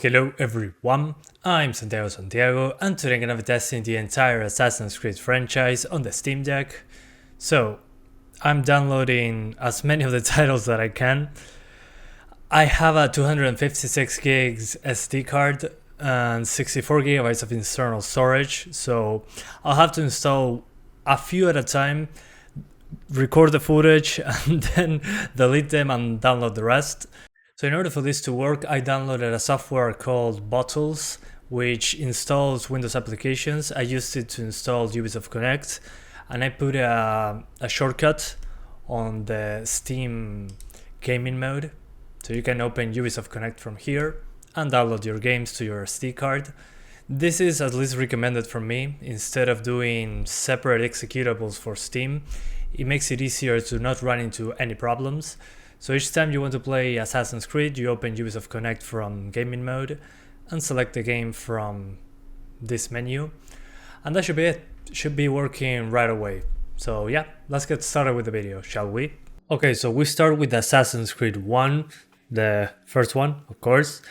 Hello everyone, I'm Santiago and today I'm gonna be testing the entire Assassin's Creed franchise on the Steam Deck. So, I'm downloading as many of the titles that I can. I have a 256 gigs SD card and 64 gigabytes of internal storage, so I'll have to install a few at a time, record the footage and then delete them and download the rest. So in order for this to work, I downloaded a software called Bottles, which installs Windows applications. I used it to install Ubisoft Connect, and I put a shortcut on the Steam gaming mode. So you can open Ubisoft Connect from here and download your games to your SD card. This is at least recommended for me. Instead of doing separate executables for Steam, it makes it easier to not run into any problems. So each time you want to play Assassin's Creed, you open Ubisoft Connect from gaming mode and select the game from this menu. And that should be it. It should be working right away. So yeah, let's get started with the video, shall we? Okay, so we start with Assassin's Creed 1, the first one, of course.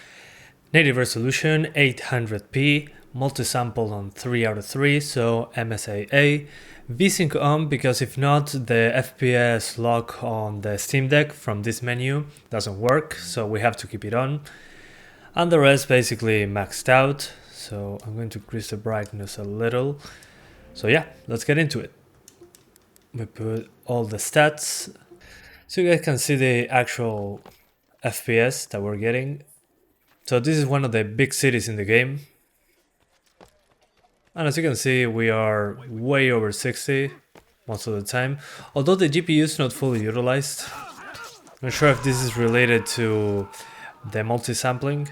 Native resolution, 800p, multi-sample on 3 out of 3, so MSAA. VSync on, because if not, the FPS lock on the Steam Deck from this menu doesn't work, so we have to keep it on. And the rest basically maxed out, so I'm going to increase the brightness a little. So yeah, let's get into it. We put all the stats, so you guys can see the actual FPS that we're getting. So this is one of the big cities in the game. And as you can see, we are way over 60 most of the time. Although the GPU is not fully utilized. Not sure if this is related to the multi-sampling.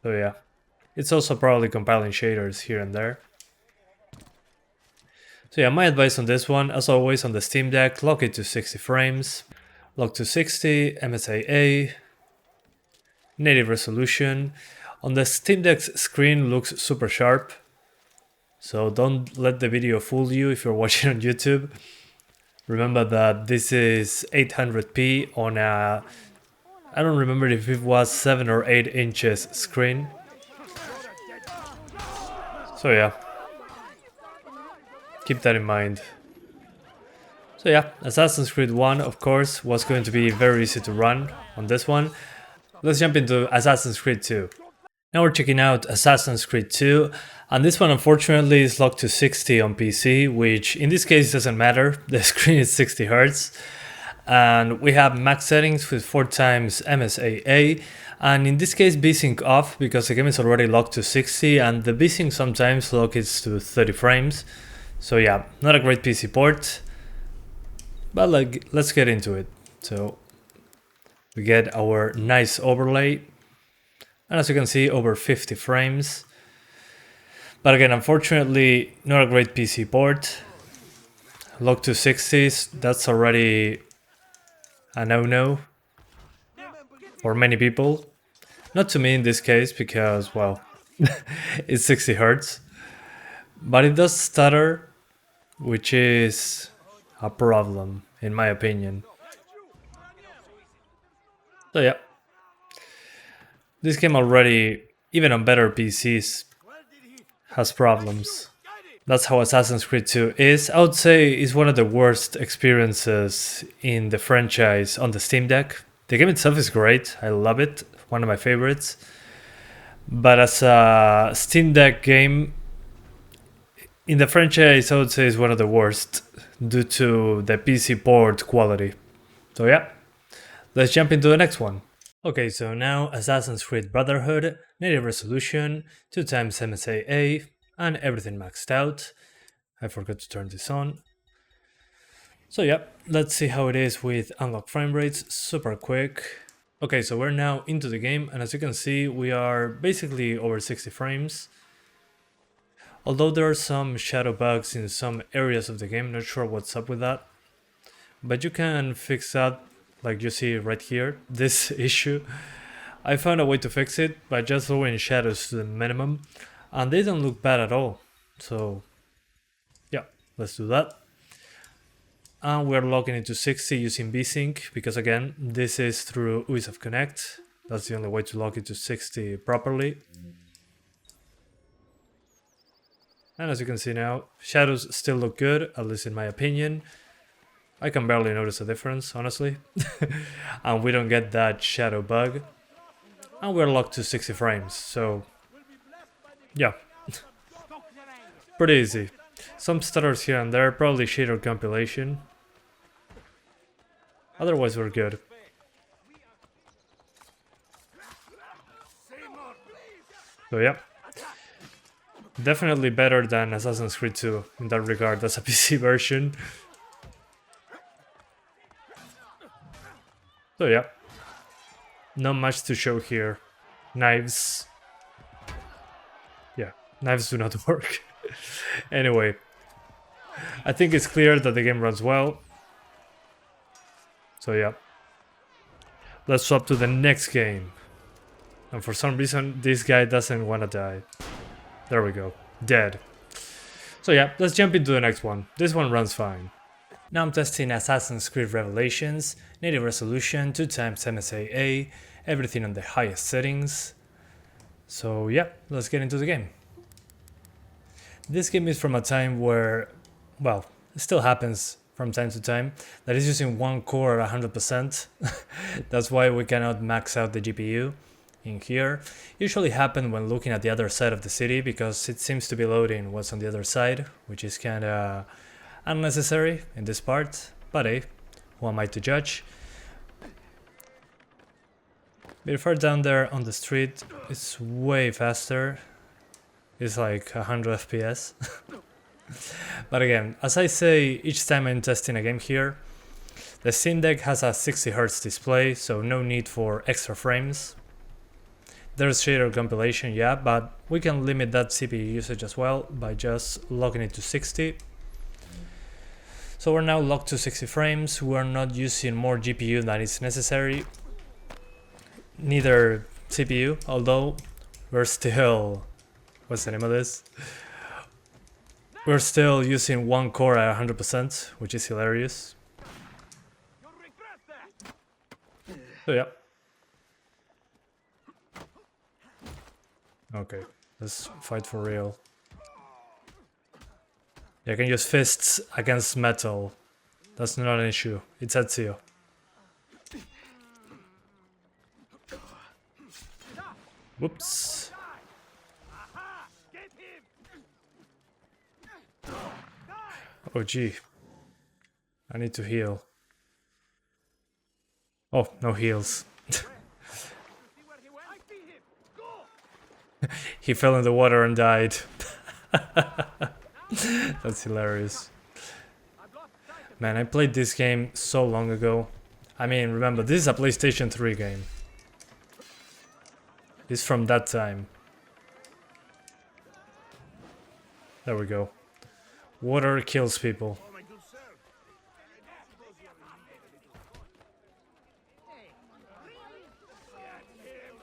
So yeah, it's also probably compiling shaders here and there. So yeah, my advice on this one, as always on the Steam Deck, lock it to 60 frames. Lock to 60, MSAA, native resolution. On the Steam Deck's screen looks super sharp, so don't let the video fool you if you're watching on YouTube. Remember that this is 800p on a, I don't remember if it was 7 or 8 inches screen. So yeah, keep that in mind. So yeah, Assassin's Creed 1 of course was going to be very easy to run on this one. Let's jump into Assassin's Creed 2. Now we're checking out Assassin's Creed 2, and this one unfortunately is locked to 60 on PC, which in this case doesn't matter, the screen is 60 Hz. And we have max settings with 4 times MSAA, and in this case VSync off because the game is already locked to 60 and the VSync sometimes locks it to 30 frames. So yeah, not a great PC port, but like, let's get into it. So we get our nice overlay. And as you can see, over 50 frames. But again, unfortunately, not a great PC port. Locked to 60s, that's already a no-no for many people. Not to me in this case, because, well, it's 60 Hz. But it does stutter, which is a problem, in my opinion. So yeah. This game already, even on better PCs, has problems. That's how Assassin's Creed 2 is. I would say it's one of the worst experiences in the franchise on the Steam Deck. The game itself is great, I love it, one of my favorites. But as a Steam Deck game, in the franchise I would say it's one of the worst due to the PC port quality. So yeah, let's jump into the next one. Okay, so now Assassin's Creed Brotherhood, native resolution, 2 times MSAA, and everything maxed out. I forgot to turn this on. So yeah, let's see how it is with unlocked frame rates, super quick. Okay, so we're now into the game, and as you can see, we are basically over 60 frames. Although there are some shadow bugs in some areas of the game, not sure what's up with that. But you can fix that. Like you see right here, this issue. I found a way to fix it by just lowering shadows to the minimum, and they don't look bad at all. So yeah, let's do that. and we're logging into 60 using VSync because again, this is through Ubisoft Connect. That's the only way to log into 60 properly. And as you can see now, shadows still look good, at least in my opinion. I can barely notice a difference, honestly. And we don't get that shadow bug. And we're locked to 60 frames, so yeah. Pretty easy. Some stutters here and there, probably shader compilation. Otherwise we're good. So yeah. Definitely better than Assassin's Creed 2 in that regard as a PC version. So yeah. Not much to show here. Knives. Yeah, knives do not work. Anyway, I think it's clear that the game runs well. So yeah. Let's swap to the next game. And for some reason, this guy doesn't want to die. There we go. Dead. So yeah, let's jump into the next one. This one runs fine. Now I'm testing Assassin's Creed Revelations, native resolution, 2x MSAA, everything on the highest settings. So yeah, let's get into the game. This game is from a time where, well, it still happens from time to time, that is using one core at 100%. That's why we cannot max out the GPU in here. Usually happen when looking at the other side of the city because it seems to be loading what's on the other side, which is kinda unnecessary in this part, but hey, who am I to judge? But far down there on the street, it's way faster. It's like 100 FPS. But again, as I say each time I'm testing a game here, the Steam Deck has a 60Hz display, so no need for extra frames. There's shader compilation, yeah, but we can limit that CPU usage as well by just logging it to 60. So we're now locked to 60 frames, we're not using more GPU than is necessary. Neither CPU, although we're still... what's the name of this? We're still using one core at 100%, which is hilarious. So yeah. Okay, let's fight for real. Yeah, I can use fists against metal. That's not an issue. It's Ezio. Whoops. Oh gee. I need to heal. Oh, no heals. He fell in the water and died. That's hilarious. Man, I played this game so long ago. I mean, remember, this is a PlayStation 3 game. It's from that time. There we go. Water kills people.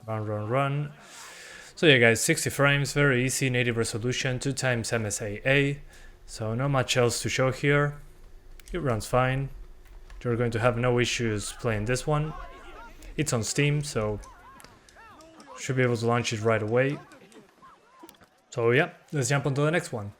Run, run, run. So yeah guys, 60 frames, very easy, native resolution, 2x MSAA. So not much else to show here. It runs fine. You're going to have no issues playing this one. It's on Steam, so should be able to launch it right away. So yeah, let's jump onto the next one.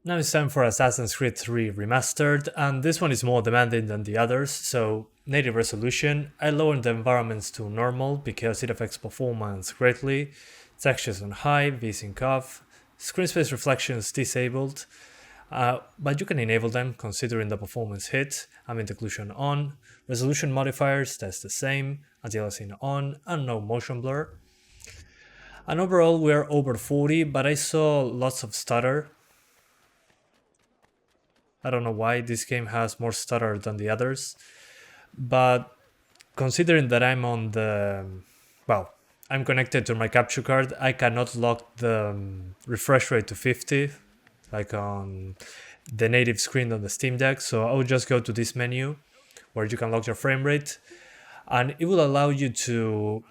Now it's time for Assassin's Creed 3 Remastered, and this one is more demanding than the others, so native resolution. I lowered the environments to normal because it affects performance greatly. Textures on high, VSync off, screen space reflections disabled, but you can enable them considering the performance hit, ambient occlusion on, resolution modifiers, that's the same, anti-aliasing on, and no motion blur. And overall we're over 40, but I saw lots of stutter. I don't know why this game has more stutter than the others, but considering that I'm on the, well, I'm connected to my capture card, I cannot lock the refresh rate to 50, like on the native screen on the Steam Deck, so I'll just go to this menu where you can lock your frame rate, and it will allow you to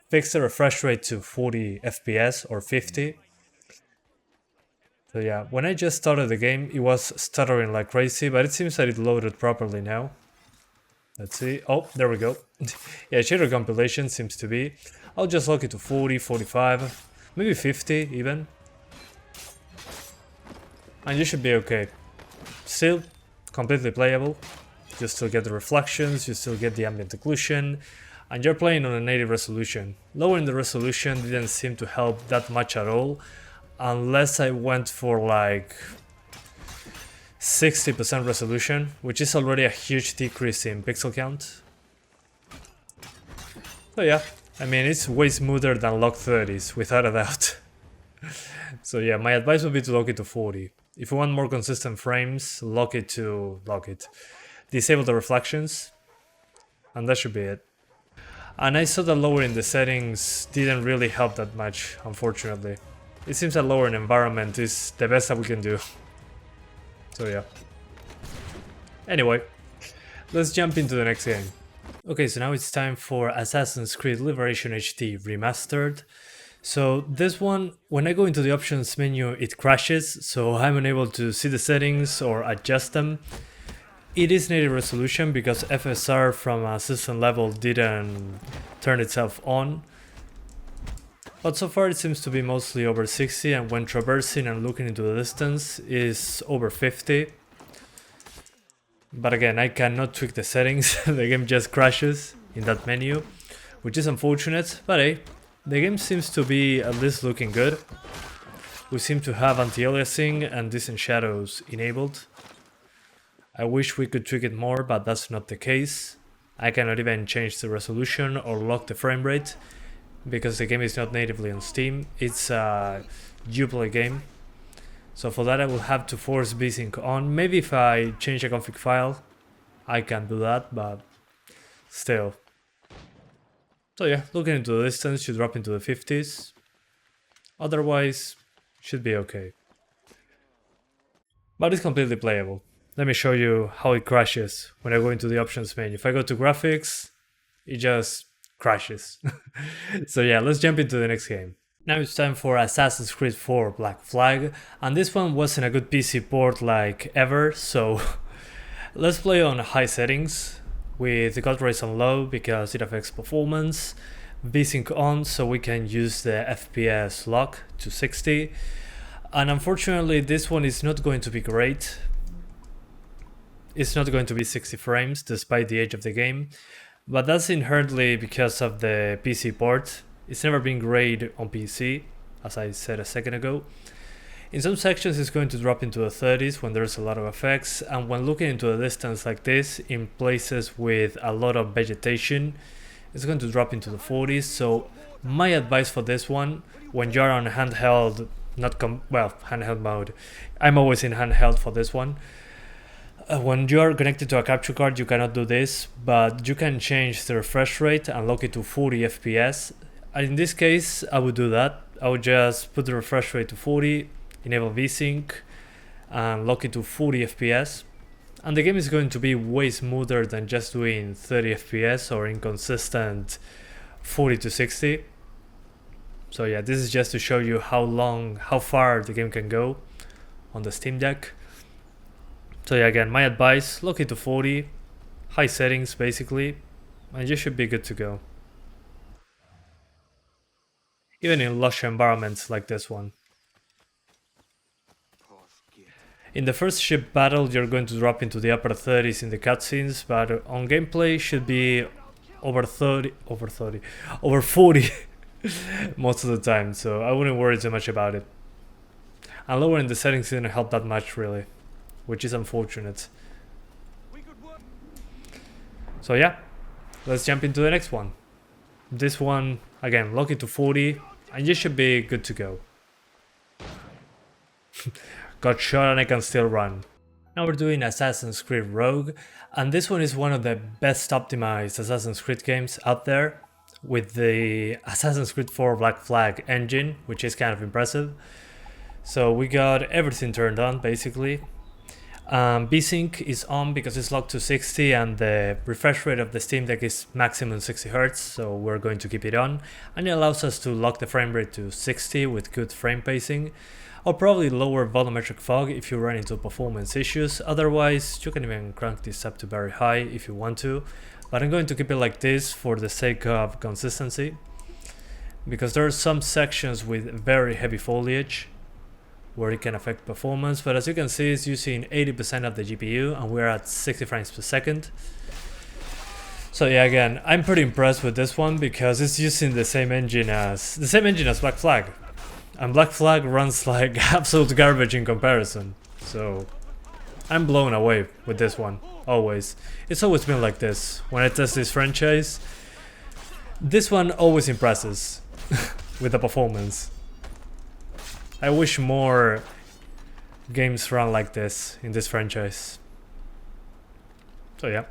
fix the refresh rate to 40 FPS or 50. So yeah, when I just started the game, it was stuttering like crazy, but it seems that it loaded properly now. Let's see. Oh, there we go. Yeah, shader compilation seems to be. I'll just lock it to 40, 45, maybe 50 even. And you should be okay. Still completely playable. You still get the reflections, you still get the ambient occlusion, and you're playing on a native resolution. Lowering the resolution didn't seem to help that much at all, unless I went for like 60% resolution, which is already a huge decrease in pixel count. So yeah, I mean, it's way smoother than lock 30s, without a doubt. So yeah, my advice would be to lock it to 40. If you want more consistent frames, disable the reflections, and that should be it. And I saw that lowering the settings didn't really help that much, unfortunately. It seems that lowering environment is the best that we can do. So yeah. Anyway, let's jump into the next game. Okay, so now it's time for Assassin's Creed Liberation HD Remastered. So this one, when I go into the options menu, it crashes, so I'm unable to see the settings or adjust them. It is native resolution because FSR from a system level didn't turn itself on. But so far it seems to be mostly over 60, and when traversing and looking into the distance is over 50. But again, I cannot tweak the settings, the game just crashes in that menu, which is unfortunate, but hey, the game seems to be at least looking good. We seem to have anti-aliasing and decent shadows enabled. I wish we could tweak it more, but that's not the case. I cannot even change the resolution or lock the frame rate, because the game is not natively on Steam. It's a Uplay game. So for that I will have to force VSync on. Maybe if I change a config file, I can do that, but still. So yeah, looking into the distance, should drop into the 50s. Otherwise, should be okay. But it's completely playable. Let me show you how it crashes when I go into the options menu. If I go to graphics, it just crashes. So yeah, let's jump into the next game. Now it's time for Assassin's Creed 4 Black Flag, and this one wasn't a good PC port like ever, so let's play on high settings with the cut rates on low because it affects performance, VSync on so we can use the FPS lock to 60, and unfortunately this one is not going to be great. It's not going to be 60 frames despite the age of the game, but that's inherently because of the PC port. It's never been great on PC, as I said a second ago. In some sections it's going to drop into the 30s when there's a lot of effects, and when looking into a distance like this, in places with a lot of vegetation, it's going to drop into the 40s. So my advice for this one, when you're on handheld, handheld mode, I'm always in handheld for this one. When you are connected to a capture card, you cannot do this, but you can change the refresh rate and lock it to 40 FPS. And in this case, I would do that. I would just put the refresh rate to 40, enable VSync, and lock it to 40 FPS. And the game is going to be way smoother than just doing 30 FPS or inconsistent 40 to 60. So yeah, this is just to show you how far the game can go on the Steam Deck. So yeah, again, my advice, lock it to 40, high settings basically, and you should be good to go. Even in lush environments like this one. In the first ship battle, you're going to drop into the upper 30s in the cutscenes, but on gameplay should be over 40 most of the time, so I wouldn't worry too much about it. And lowering the settings didn't help that much really, which is unfortunate. So yeah, let's jump into the next one. This one, again, lock it to 40, and you should be good to go. Got shot and I can still run. Now we're doing Assassin's Creed Rogue, and this one is one of the best optimized Assassin's Creed games out there, with the Assassin's Creed 4 Black Flag engine, which is kind of impressive. So we got everything turned on basically. VSync is on because it's locked to 60 and the refresh rate of the Steam Deck is maximum 60 Hz, so we're going to keep it on, and it allows us to lock the frame rate to 60 with good frame pacing. or probably lower volumetric fog if you run into performance issues. Otherwise, you can even crank this up to very high if you want to, but I'm going to keep it like this for the sake of consistency, because there are some sections with very heavy foliage where it can affect performance, but as you can see, it's using 80% of the GPU and we're at 60 frames per second. So yeah, again, I'm pretty impressed with this one because it's using the same engine as Black Flag, and Black Flag runs like absolute garbage in comparison. So I'm blown away with this one, always. It's always been like this. When I test this franchise, this one always impresses with the performance. I wish more games run like this in this franchise. So yeah,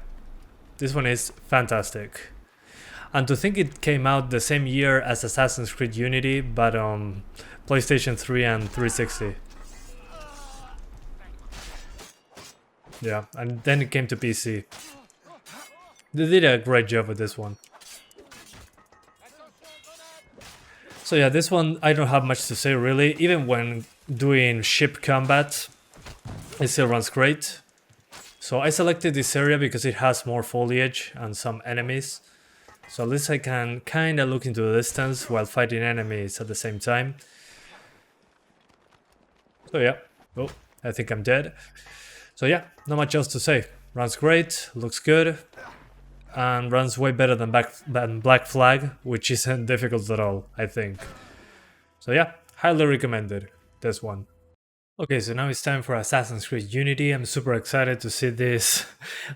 this one is fantastic. And to think it came out the same year as Assassin's Creed Unity, but on PlayStation 3 and 360. Yeah, and then it came to PC. They did a great job with this one. So yeah, this one I don't have much to say really. Even when doing ship combat, it still runs great. So I selected this area because it has more foliage and some enemies. So at least I can kind of look into the distance while fighting enemies at the same time. So yeah, oh, I think I'm dead. So yeah, not much else to say. Runs great, looks good, and runs way better than Black Flag, which isn't difficult at all, I think. So yeah, highly recommended, this one. Okay, so now it's time for Assassin's Creed Unity. I'm super excited to see this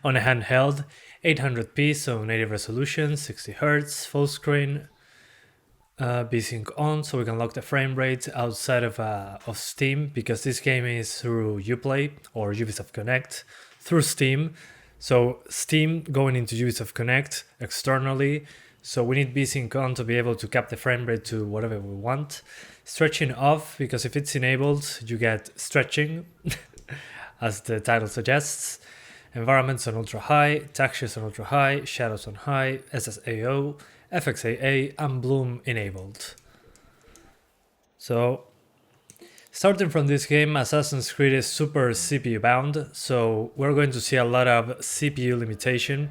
on a handheld. 800p, so native resolution, 60 Hz, full screen, VSync on, so we can lock the frame rate outside of Steam, because this game is through Uplay or Ubisoft Connect through Steam. So Steam going into Ubisoft Connect externally, so we need VSync on to be able to cap the frame rate to whatever we want. Stretching off, because if it's enabled, you get stretching, as the title suggests. Environments on ultra high, textures on ultra high, shadows on high, SSAO, FXAA, and bloom enabled. So, starting from this game, Assassin's Creed is super CPU bound, so we're going to see a lot of CPU limitation.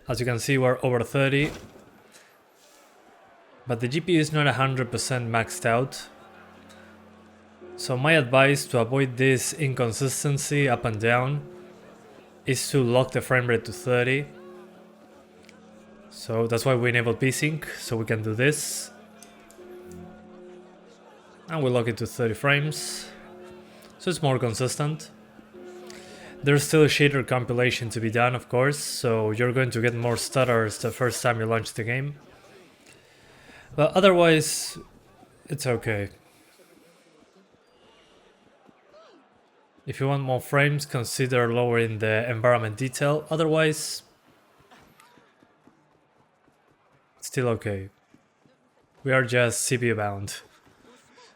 As you can see, we're over 30, but the GPU is not 100% maxed out. So my advice to avoid this inconsistency up and down is to lock the frame rate to 30. So that's why we enabled VSync, so we can do this. And we lock it to 30 frames, so it's more consistent. There's still a shader compilation to be done, of course, so you're going to get more stutters the first time you launch the game. But otherwise, it's okay. If you want more frames, consider lowering the environment detail, otherwise, it's still okay. We are just CPU bound.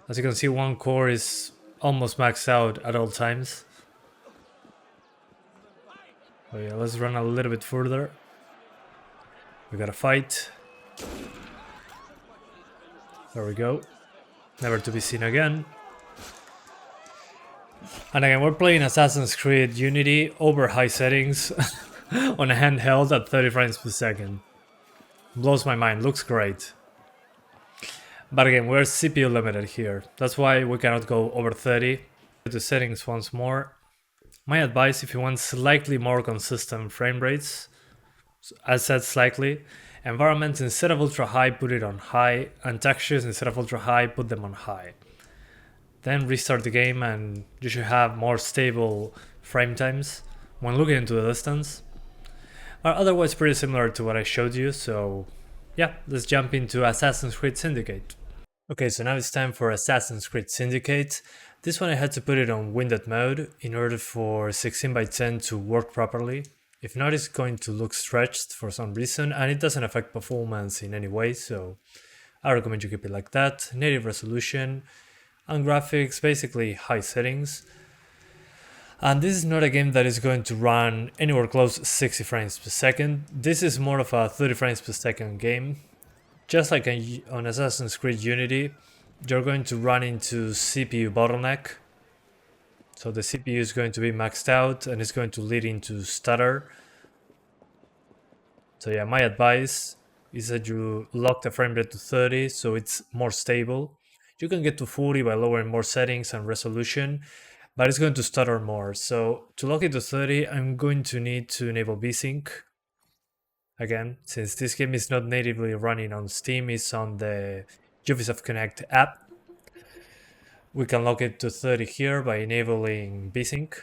As you can see, one core is almost maxed out at all times. Oh yeah, let's run a little bit further. We gotta fight. There we go. Never to be seen again. And again, we're playing Assassin's Creed Unity over high settings on a handheld at 30 frames per second. Blows my mind, looks great. But again, we're CPU limited here. That's why we cannot go over 30. The settings once more. My advice, if you want slightly more consistent frame rates, as said slightly, environments instead of ultra high, put it on high, and textures instead of ultra high, put them on high. Then restart the game and you should have more stable frame times when looking into the distance. Are otherwise pretty similar to what I showed you, so yeah, let's jump into Assassin's Creed Syndicate. Okay, so now it's time for Assassin's Creed Syndicate. This one I had to put it on windowed mode in order for 16:10 to work properly. If not, it's going to look stretched for some reason, and it doesn't affect performance in any way, so I recommend you keep it like that. Native resolution and graphics, basically high settings. And this is not a game that is going to run anywhere close to 60 frames per second. This is more of a 30 frames per second game. Just like on Assassin's Creed Unity, you're going to run into CPU bottleneck. So the CPU is going to be maxed out and it's going to lead into stutter. So yeah, my advice is that you lock the frame rate to 30 so it's more stable. You can get to 40 by lowering more settings and resolution, but it's going to stutter more. So to lock it to 30, I'm going to need to enable VSync. Again, since this game is not natively running on Steam, it's on the Ubisoft Connect app. We can lock it to 30 here by enabling VSync.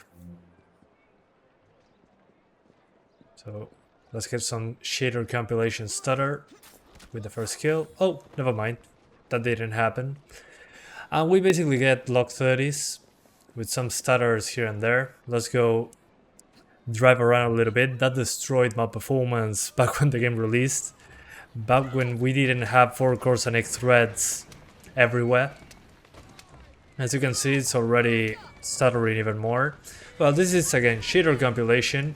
So let's get some shader compilation stutter with the first kill. Oh, never mind. That didn't happen. And we basically get lock 30s with some stutters here and there. Let's go drive around a little bit. That destroyed my performance back when the game released. Back when we didn't have 4 cores and 8 threads everywhere. As you can see, it's already stuttering even more. Well, this is again shader compilation.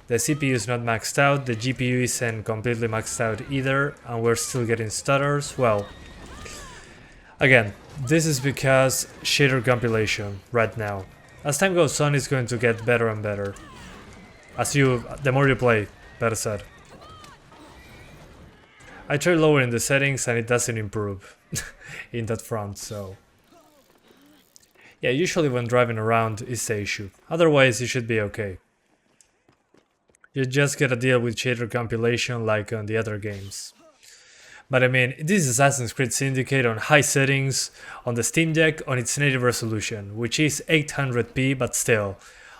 The CPU is not maxed out, the GPU isn't completely maxed out either, and we're still getting stutters. Well, again, this is because shader compilation right now. As time goes on, it's going to get better and better. The more you play, better said. I tried lowering the settings and it doesn't improve in that front, so... Yeah, usually when driving around is the issue. Otherwise, it should be okay. You just gotta deal with shader compilation like on the other games. But I mean, this is Assassin's Creed Syndicate on high settings on the Steam Deck on its native resolution, which is 800p, but still,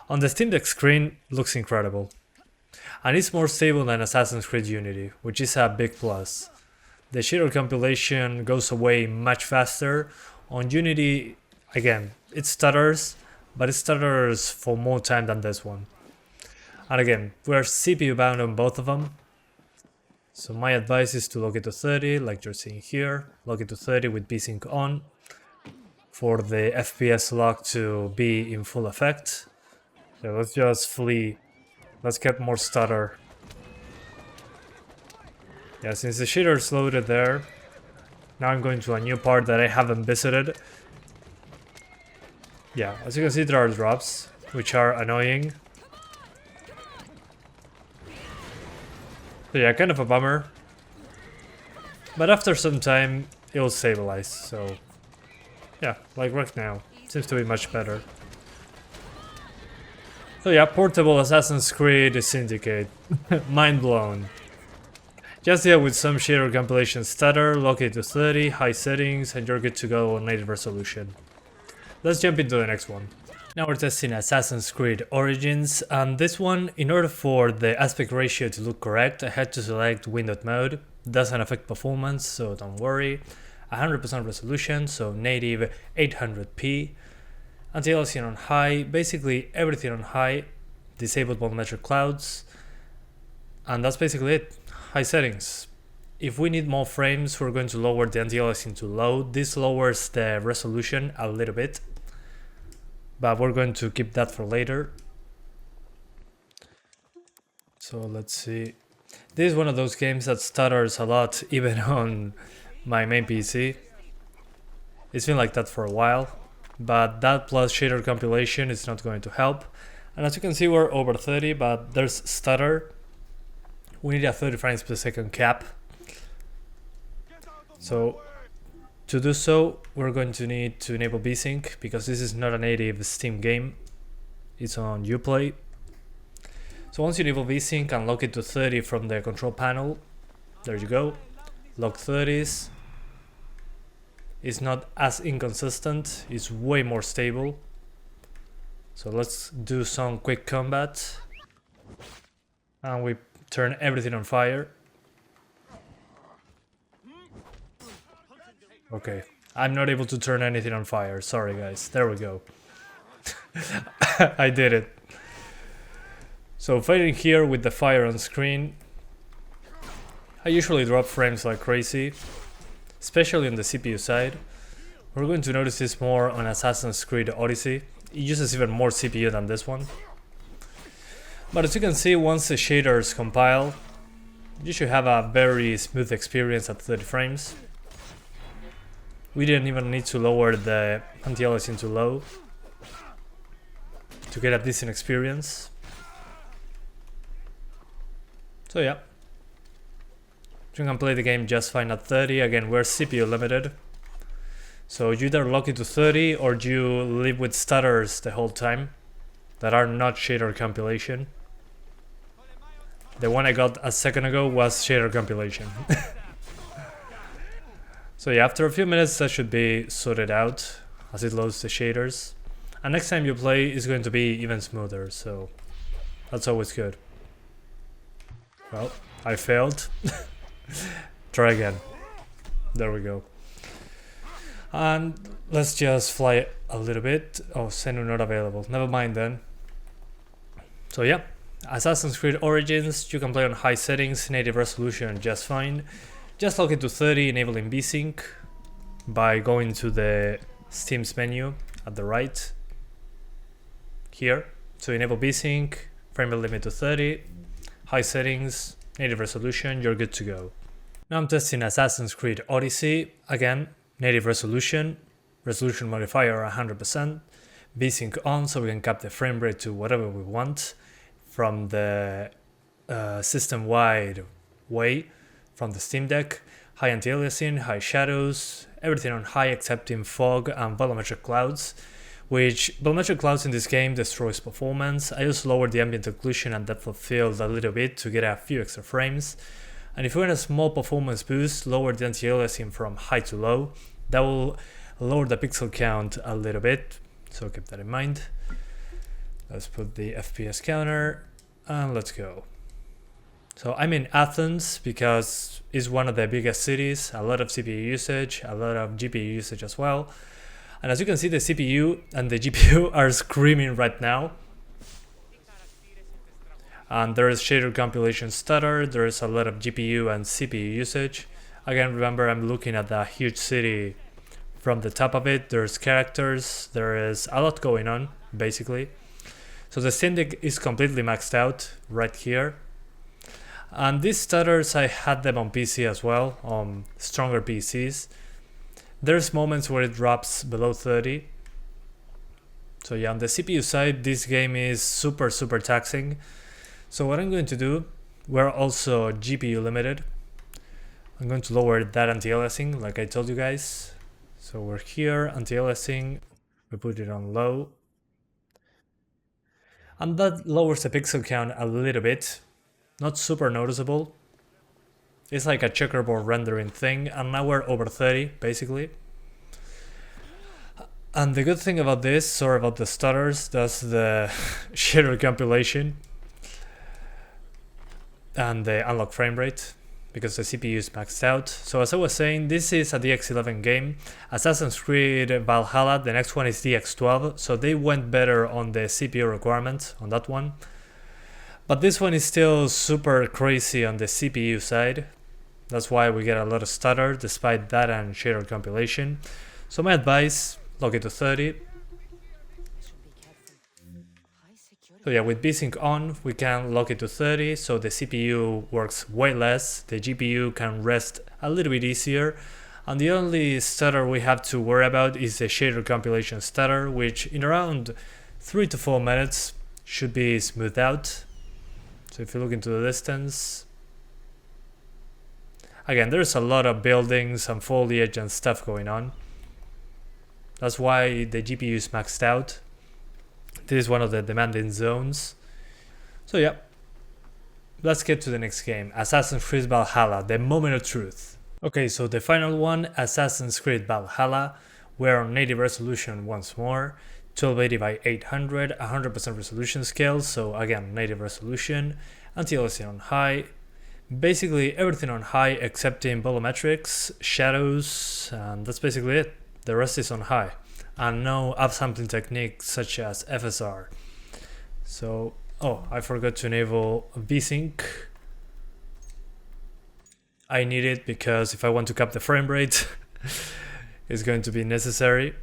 on the Steam Deck screen, looks incredible. And it's more stable than Assassin's Creed Unity, which is a big plus. The shader compilation goes away much faster. On Unity, again, it stutters, but it stutters for more time than this one. And again, we're CPU bound on both of them. So my advice is to lock it to 30, like you're seeing here. Lock it to 30 with VSync on for the FPS lock to be in full effect. So let's just flee. Let's get more stutter. Yeah, since the shader is loaded there, now I'm going to a new part that I haven't visited. Yeah, as you can see, there are drops, which are annoying. So yeah, kind of a bummer. But after some time, it will stabilize, so... Yeah, like right now. Seems to be much better. So yeah, portable Assassin's Creed Syndicate. Mind blown. Just deal with some shader compilation stutter, lock it to 30, high settings, and you're good to go on native resolution. Let's jump into the next one. Now we're testing Assassin's Creed Origins, and this one, in order for the aspect ratio to look correct, I had to select windowed mode. Doesn't affect performance, so don't worry. 100% resolution, so native 800p. Anti-aliasing on high, basically everything on high. Disabled volumetric clouds. And that's basically it. High settings. If we need more frames, we're going to lower the anti-aliasing to low. This lowers the resolution a little bit, but we're going to keep that for later. So let's see. This is one of those games that stutters a lot, even on my main PC. It's been like that for a while, but that plus shader compilation is not going to help. And as you can see, we're over 30, but there's stutter. We need a 30 frames per second cap. So to do so, we're going to need to enable VSync, because this is not a native Steam game. It's on Uplay. So once you enable VSync and lock it to 30 from the control panel, there you go. Lock 30s. It's not as inconsistent, it's way more stable. So let's do some quick combat. And we turn everything on fire. Okay, I'm not able to turn anything on fire, sorry guys, there we go. I did it. So fighting here with the fire on screen, I usually drop frames like crazy, especially on the CPU side. We're going to notice this more on Assassin's Creed Odyssey. It uses even more CPU than this one. But as you can see, once the shaders compile, you should have a very smooth experience at 30 frames. We didn't even need to lower the anti-aliasing to low to get a decent experience. So yeah, you can play the game just fine at 30. Again, we're CPU limited, so you either lock it to 30 or you live with stutters the whole time that are not shader compilation. The one I got a second ago was shader compilation. So yeah, after a few minutes that should be sorted out as it loads the shaders. And next time you play is going to be even smoother, so that's always good. Well, I failed. Try again. There we go. And let's just fly a little bit. Oh, Senu not available. Never mind then. So yeah, Assassin's Creed Origins, you can play on high settings, native resolution just fine. Just lock it to 30, enabling V-Sync by going to the Steam's menu at the right here. So enable V-Sync, frame rate limit to 30, high settings, native resolution, you're good to go. Now I'm testing Assassin's Creed Odyssey. Again, native resolution, resolution modifier 100%, V-Sync on so we can cap the frame rate to whatever we want from the system-wide way. From the Steam Deck, high anti-aliasing, high shadows, everything on high except in fog and volumetric clouds, which volumetric clouds in this game destroys performance. I just lowered the ambient occlusion and depth of field a little bit to get a few extra frames. And if you want a small performance boost, lower the anti-aliasing from high to low. That will lower the pixel count a little bit, so keep that in mind. Let's put the FPS counter and let's go. So I'm in Athens because it's one of the biggest cities, a lot of CPU usage, a lot of GPU usage as well. And as you can see, the CPU and the GPU are screaming right now. And there is shader compilation stutter, there is a lot of GPU and CPU usage. Again, remember I'm looking at the huge city from the top of it, there's characters, there is a lot going on, basically. So the Syndicate is completely maxed out right here. And these stutters, I had them on PC as well, on stronger PCs. There's moments where it drops below 30. So yeah, on the CPU side, this game is super taxing. So what I'm going to do, we're also GPU limited. I'm going to lower that anti-aliasing, like I told you guys. So we're here, anti-aliasing, we put it on low. And that lowers the pixel count a little bit. Not super noticeable. It's like a checkerboard rendering thing, and now we're over 30 basically. And the good thing about this, sorry about the stutters, that's the shader compilation and the unlock frame rate because the CPU is maxed out. So as I was saying, this is a DX11 game. Assassin's Creed Valhalla, the next one is DX12, so they went better on the CPU requirement on that one. But this one is still super crazy on the CPU side. That's why we get a lot of stutter despite that and shader compilation. So my advice, lock it to 30. So yeah, with V-Sync on, we can lock it to 30, so the CPU works way less, the GPU can rest a little bit easier, and the only stutter we have to worry about is the shader compilation stutter, which in around 3 to 4 minutes should be smoothed out. So if you look into the distance, again, there's a lot of buildings and foliage and stuff going on. That's why the GPU is maxed out. This is one of the demanding zones. So yeah, let's get to the next game, Assassin's Creed Valhalla, the moment of truth. Okay, so the final one, Assassin's Creed Valhalla. We're on native resolution once more, 1280 by 800, 100% resolution scale, so again, native resolution, anti-aliasing on high, basically everything on high except in volumetrics, shadows, and that's basically it. The rest is on high, and no upsampling techniques such as FSR. So, oh, I forgot to enable V-Sync. I need it because if I want to cap the frame rate, it's going to be necessary.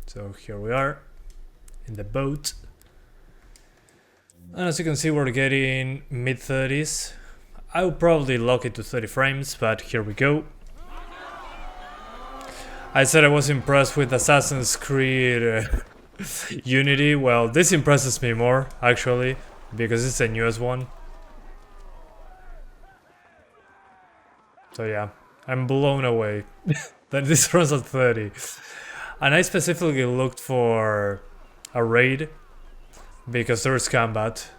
So here we are in the boat. And as you can see, we're getting mid-30s. I would probably lock it to 30 frames, but here we go. I said I was impressed with Assassin's Creed Unity. Well, this impresses me more, actually, because it's the newest one. So yeah, I'm blown away that this runs at 30. And I specifically looked for a raid because there's combat.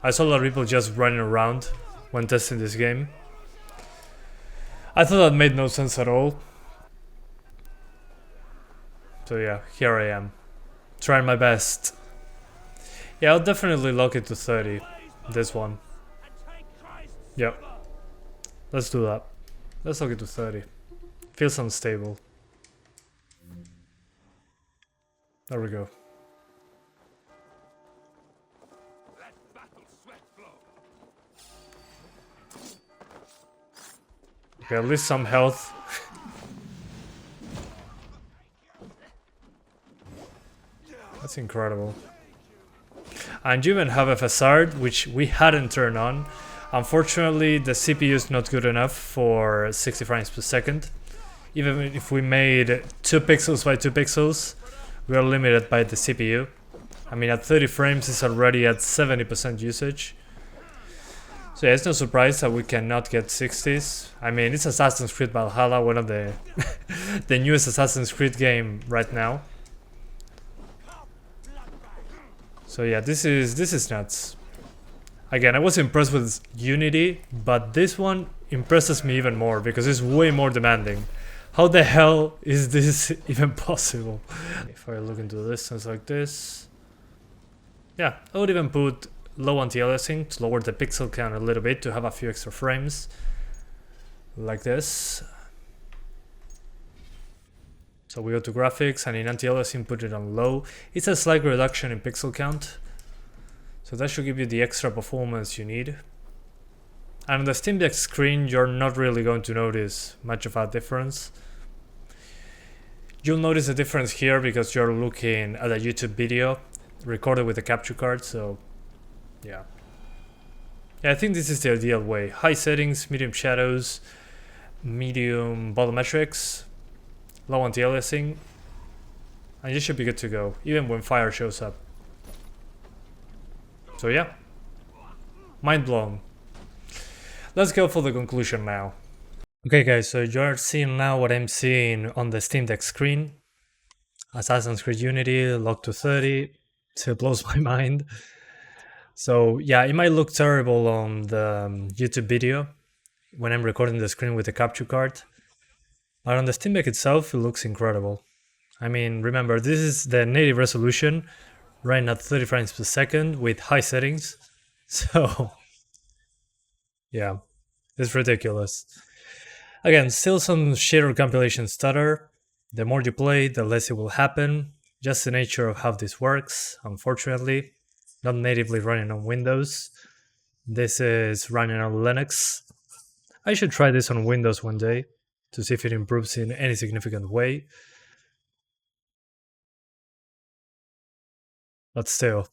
I saw a lot of people just running around when testing this game. I thought that made no sense at all. So yeah, here I am, trying my best. Yeah, I'll definitely lock it to 30, this one. Yep, let's do that. Let's lock it to 30. Feels unstable. There we go. Okay, at least some health. That's incredible. And you even have FSR, which we hadn't turned on. Unfortunately, the CPU is not good enough for 60 frames per second. Even if we made 2 pixels by 2 pixels, we are limited by the CPU. I mean, at 30 frames, it's already at 70% usage. So yeah, it's no surprise that we cannot get 60s. I mean, it's Assassin's Creed Valhalla, one of the the newest Assassin's Creed game right now. So yeah, this is nuts. Again, I was impressed with Unity, but this one impresses me even more because it's way more demanding. How the hell is this even possible? If I look into the distance like this, yeah, I would even put low anti-aliasing to lower the pixel count a little bit to have a few extra frames, like this. So we go to graphics, and in anti-aliasing put it on low. It's a slight reduction in pixel count, so that should give you the extra performance you need. And on the Steam Deck screen, you're not really going to notice much of a difference. You'll notice a difference here because you're looking at a YouTube video recorded with a capture card, so yeah. Yeah, I think this is the ideal way. High settings, medium shadows, medium volumetrics, low anti-aliasing, and you should be good to go, even when fire shows up. So yeah, mind blown. Let's go for the conclusion now. Okay guys, so you're seeing now what I'm seeing on the Steam Deck screen. Assassin's Creed Unity, locked to 30, still blows my mind. So yeah, it might look terrible on the YouTube video when I'm recording the screen with the capture card, but on the Steam Deck itself, it looks incredible. I mean, remember, this is the native resolution, running at 30 frames per second with high settings. So yeah, it's ridiculous. Again, still some shader compilation stutter. The more you play, the less it will happen. Just the nature of how this works, unfortunately. Not natively running on Windows. This is running on Linux. I should try this on Windows one day to see if it improves in any significant way. But still.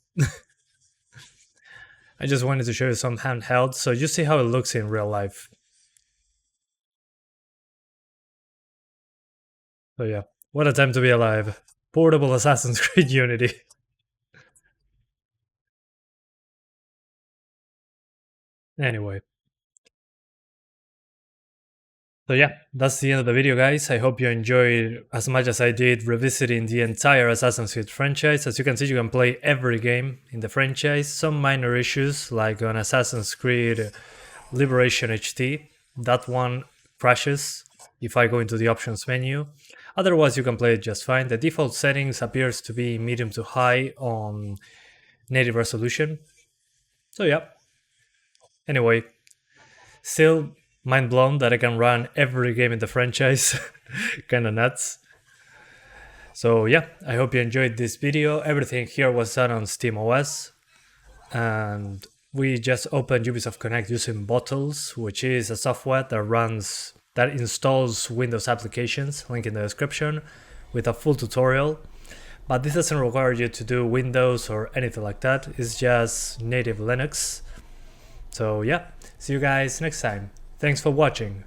I just wanted to show you some handheld so you see how it looks in real life. So yeah, what a time to be alive. Portable Assassin's Creed Unity. Anyway. So yeah, that's the end of the video, guys. I hope you enjoyed as much as I did revisiting the entire Assassin's Creed franchise. As you can see, you can play every game in the franchise. Some minor issues, like on Assassin's Creed Liberation HT. That one crashes if I go into the options menu. Otherwise, you can play it just fine. The default settings appears to be medium to high on native resolution. So yeah. Anyway, still mind blown that I can run every game in the franchise. Kinda nuts. So yeah, I hope you enjoyed this video. Everything here was done on SteamOS. And we just opened Ubisoft Connect using Bottles, which is a software that installs Windows applications, link in the description, with a full tutorial. But this doesn't require you to do Windows or anything like that. It's just native Linux. So yeah, see you guys next time. Thanks for watching.